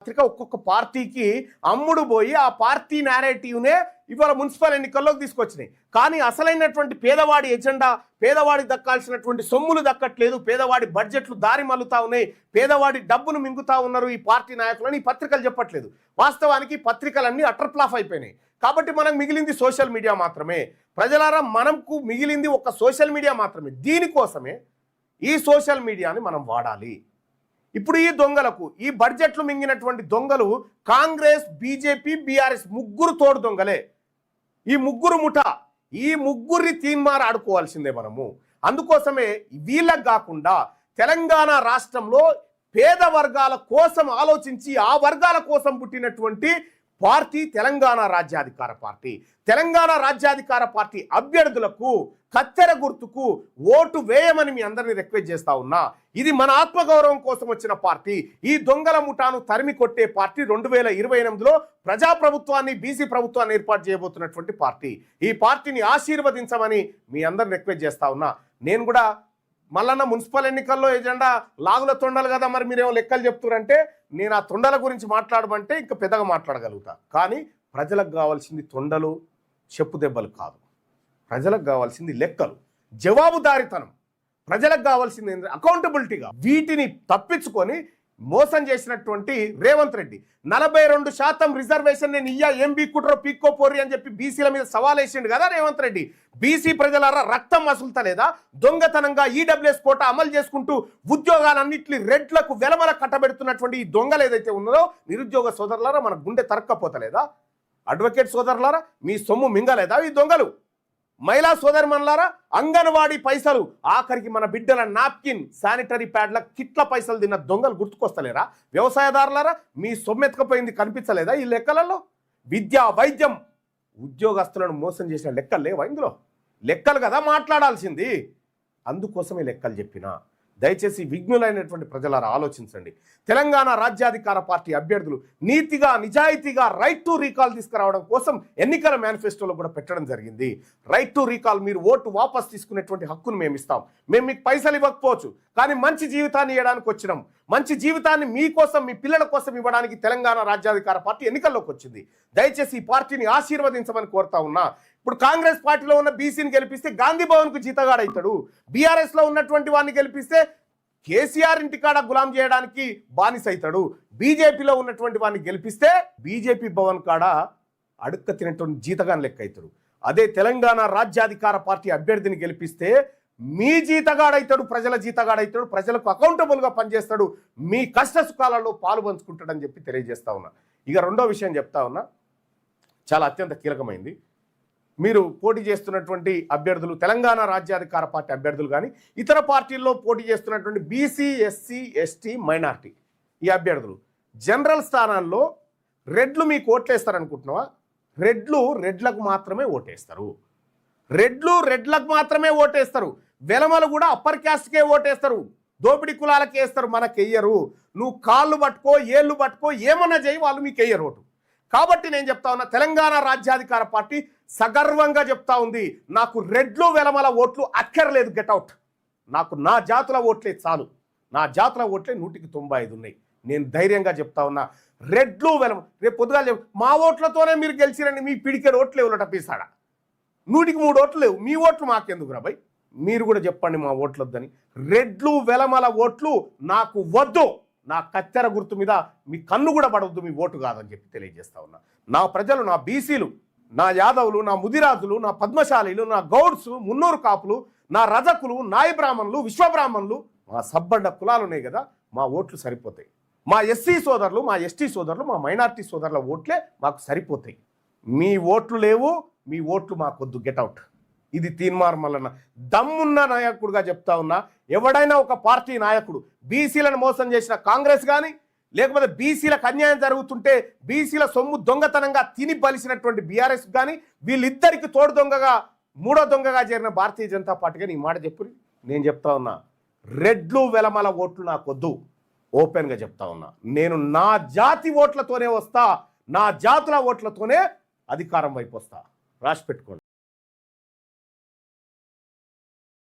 పత్రిక ఒక్కొక్క పార్టీకి అమ్ముడు పోయి ఆ పార్టీ నేరేటివ్నే ఇవాళ మున్సిపల్ ఎన్నికల్లోకి తీసుకొచ్చినాయి. కానీ అసలైనటువంటి పేదవాడి ఎజెండా, పేదవాడికి దక్కాల్సినటువంటి సొమ్ములు దక్కట్లేదు, పేదవాడి బడ్జెట్లు దారి మల్లుతా ఉన్నాయి, పేదవాడి డబ్బును మింగుతా ఉన్నారు ఈ పార్టీ నాయకులని ఈ పత్రికలు చెప్పట్లేదు. వాస్తవానికి పత్రికలన్నీ అటర్ ఫ్లాప్ అయిపోయినాయి. కాబట్టి మనకు మిగిలింది సోషల్ మీడియా మాత్రమే. ప్రజలారా, మనకు మిగిలింది ఒక సోషల్ మీడియా మాత్రమే. దీనికోసమే ఈ సోషల్ మీడియాని మనం వాడాలి. ఇప్పుడు ఈ దొంగలకు, ఈ బడ్జెట్లు మింగినటువంటి దొంగలు కాంగ్రెస్, బీజేపీ, బీఆర్ఎస్ ముగ్గురు తోడు దొంగలే. ఈ ముగ్గురు ముఠా, ఈ ముగ్గురిని తీన్మార్ ఆడుకోవాల్సిందే మనము. అందుకోసమే వీళ్ళకు కాకుండా తెలంగాణ రాష్ట్రంలో పేద వర్గాల కోసం ఆలోచించి ఆ వర్గాల కోసం పుట్టినటువంటి పార్టీ తెలంగాణ రాజ్యాధికార పార్టీ. తెలంగాణ రాజ్యాధికార పార్టీ అభ్యర్థులకు కత్తెర గుర్తుకు ఓటు వేయమని మీ అందరినీ రిక్వెస్ట్ చేస్తా ఉన్నా. ఇది మన ఆత్మగౌరవం కోసం వచ్చిన పార్టీ. ఈ దొంగల ముఠాను తరిమి కొట్టే పార్టీ 2028లో ప్రజాప్రభుత్వాన్ని, బీసీ ప్రభుత్వాన్ని ఏర్పాటు చేయబోతున్నటువంటి పార్టీ. ఈ పార్టీని ఆశీర్వదించమని మీ అందరిని రిక్వెస్ట్ చేస్తా ఉన్నా. నేను కూడా మళ్ళన్న మున్సిపల్ ఎన్నికల్లో ఎజెండా లాగుల తొండలు కదా, మరి మీరేమో లెక్కలు చెప్తున్నారంటే నేను ఆ తొండల గురించి మాట్లాడమంటే ఇంకా పెద్దగా మాట్లాడగలుగుతా. కానీ ప్రజలకు కావాల్సింది తొండలు, చెప్పు దెబ్బలు కాదు. ప్రజలకు కావాల్సింది లెక్కలు, జవాబుదారితనం. ప్రజలకు కావాల్సింది అకౌంటబిలిటీగా. వీటిని తప్పించుకొని మోసం చేసినటువంటి రేవంత్ రెడ్డి 42% రిజర్వేషన్ నేను ఇయ్యా, ఏం బీక్కుట్రో పీక్కోపోరి అని చెప్పి బీసీల మీద సవాల్ వేసిండు కదా రేవంత్ రెడ్డి. బీసీ ప్రజలారా, రక్తం మసులుతలేదా? దొంగతనంగా ఈడబ్ల్యూఎస్ కోటా అమలు చేసుకుంటూ ఉద్యోగాలన్నింటినీ రెడ్లకు వెలమల కట్టబెడుతున్నటువంటి ఈ దొంగలు ఏదైతే ఉన్నదో, నిరుద్యోగ సోదరులారా, మన గుండె తరక్కపోతలేదా? అడ్వకేట్ సోదరులారా, మీ సొమ్ము మింగలేదా ఈ దొంగలు? మహిళా సోదరిమణులారా, అంగన్వాడీ పైసలు, ఆఖరికి మన బిడ్డల నాప్కిన్, శానిటరీ ప్యాడ్ల కిట్ల పైసలు తిన్న దొంగలు గుర్తుకొస్తలేరా? వ్యవసాయదారులారా, మీ సొమ్మెత్తుకపోయింది కనిపించలేదా ఈ లెక్కలలో? విద్య, వైద్యం, ఉద్యోగస్తులను మోసం చేసిన లెక్కలు లేవా ఇందులో? లెక్కలు కదా మాట్లాడాల్సింది. అందుకోసమే లెక్కలు చెప్పినా. దయచేసి విఘ్నులైనటువంటి ప్రజలారా ఆలోచించండి. తెలంగాణ రాజ్యాధికార పార్టీ అభ్యర్థులు నీతిగా, నిజాయితీగా రైట్ టు రీకాల్ తీసుకురావడం కోసం ఎన్నికల మేనిఫెస్టోలో కూడా పెట్టడం జరిగింది. రైట్ టు రీకాల్, మీరు ఓటు వాపస్ తీసుకునేటువంటి హక్కును మేము ఇస్తాం. మేము మీకు పైసలు ఇవ్వకపోవచ్చు, కానీ మంచి జీవితాన్ని ఇవ్వడానికి వచ్చినాం. మంచి జీవితాన్ని మీకోసం, మీ పిల్లల కోసం ఇవ్వడానికి తెలంగాణ రాజ్యాధికార పార్టీ ఎన్నికల్లోకి వచ్చింది. దయచేసి ఈ పార్టీని ఆశీర్వదించమని కోరుతా ఉన్నా. ఇప్పుడు కాంగ్రెస్ పార్టీలో ఉన్న బీసీని గెలిపిస్తే గాంధీ భవన్కు జీతగాడవుతాడు. బీఆర్ఎస్లో ఉన్నటువంటి వాడిని గెలిపిస్తే కేసీఆర్ ఇంటికాడ గులాం చేయడానికి బానిస అవుతాడు. బీజేపీలో ఉన్నటువంటి వాడిని గెలిపిస్తే బీజేపీ భవన్ కాడ అడుక్క తినటువంటి జీతగాని లెక్క అవుతాడు. అదే తెలంగాణ రాజ్యాధికార పార్టీ అభ్యర్థిని గెలిపిస్తే మీ జీతగాడవుతాడు, ప్రజల జీతగాడవుతాడు, ప్రజలకు అకౌంటబుల్గా పనిచేస్తాడు, మీ కష్ట సుఖాలలో పాలు పంచుకుంటాడని చెప్పి తెలియజేస్తా ఉన్నా. ఇక రెండో విషయం చెప్తా ఉన్నా, చాలా అత్యంత కీలకమైంది. మీరు పోటీ చేస్తున్నటువంటి అభ్యర్థులు, తెలంగాణ రాజ్యాధికార పార్టీ అభ్యర్థులు కానీ ఇతర పార్టీల్లో పోటీ చేస్తున్నటువంటి బీసీ, ఎస్సీ, ఎస్టీ, మైనార్టీ ఈ అభ్యర్థులు జనరల్ స్థానాల్లో రెడ్లు మీకు ఓట్లేస్తారనుకుంటున్నావా? రెడ్లకు మాత్రమే ఓటేస్తారు. రెడ్లకు మాత్రమే ఓటేస్తారు. వెలమలు కూడా అప్పర్ క్యాస్ట్కే ఓటేస్తారు, దోపిడీ కులాలకి వేస్తారు, మనకు వెయ్యరు. నువ్వు కాళ్ళు పట్టుకో, ఏళ్ళు పట్టుకో, ఏమన్నా చేయి, వాళ్ళు మీకు వెయ్యరు ఓటు. కాబట్టి నేను చెప్తా ఉన్నా, తెలంగాణ రాజ్యాధికార పార్టీ సగర్వంగా చెప్తా ఉంది, నాకు రెడ్లు వెలమల ఓట్లు అక్కర్లేదు, గెట్అవుట్. నాకు నా జాతుల ఓట్లే చాలు. నా జాతుల ఓట్లే 195 ఉన్నాయి. నేను ధైర్యంగా చెప్తా ఉన్నా, రెడ్లు వెలమ రేపు పొద్దుగా మా ఓట్లతోనే మీరు గెలిచిరండి, మీ పిడికే ఓట్లు లేవులట పీసాడ, 103 ఓట్లు లేవు, మీ ఓట్లు మాకెందుకు రాబాయ్? మీరు కూడా చెప్పండి మా ఓట్లు వద్దని. రెడ్లు వెలమల ఓట్లు నాకు వద్దు. నా కత్తెర గుర్తు మీద మీ కన్ను కూడా పడవద్దు, మీ ఓటు కాదని చెప్పి తెలియజేస్తా ఉన్నా. నా ప్రజలు, నా బీసీలు, నా యాదవులు, నా ముదిరాజులు, నా పద్మశాలీలు, నా గౌడ్స్, మున్నూరు కాపులు, నా రజకులు, నాయ బ్రాహ్మణులు, విశ్వబ్రాహ్మణులు, మా సబ్బండ కులాలు ఉన్నాయి కదా, మా ఓట్లు సరిపోతాయి. మా ఎస్సీ సోదరులు, మా ఎస్టీ సోదరులు, మా మైనార్టీ సోదరుల ఓట్లే మాకు సరిపోతాయి. మీ ఓట్లు లేవు, మీ ఓట్లు మాకొద్దు, గెట్అవుట్. ఇది తీన్మార్ మల్లన్న దమ్మున్న నాయకుడుగా చెప్తా ఉన్నా. ఎవడైనా ఒక పార్టీ నాయకుడు బీసీలను మోసం చేసిన కాంగ్రెస్ కానీ, లేకపోతే బీసీలకు అన్యాయం జరుగుతుంటే బీసీల సొమ్ము దొంగతనంగా తిని బలిసినటువంటి బీఆర్ఎస్ కానీ, వీళ్ళిద్దరికి తోడు దొంగగా, మూడో దొంగగా చేరిన భారతీయ జనతా పార్టీగా ఈ మాట చెప్పురి. నేను చెప్తా ఉన్నా, రెడ్లు వెలమల ఓట్లు నాకొద్దు. ఓపెన్గా చెప్తా ఉన్నా, నేను నా జాతి ఓట్లతోనే వస్తా, నా జాతుల ఓట్లతోనే అధికారం వైపు వస్తా. రాసి పెట్టుకోండి.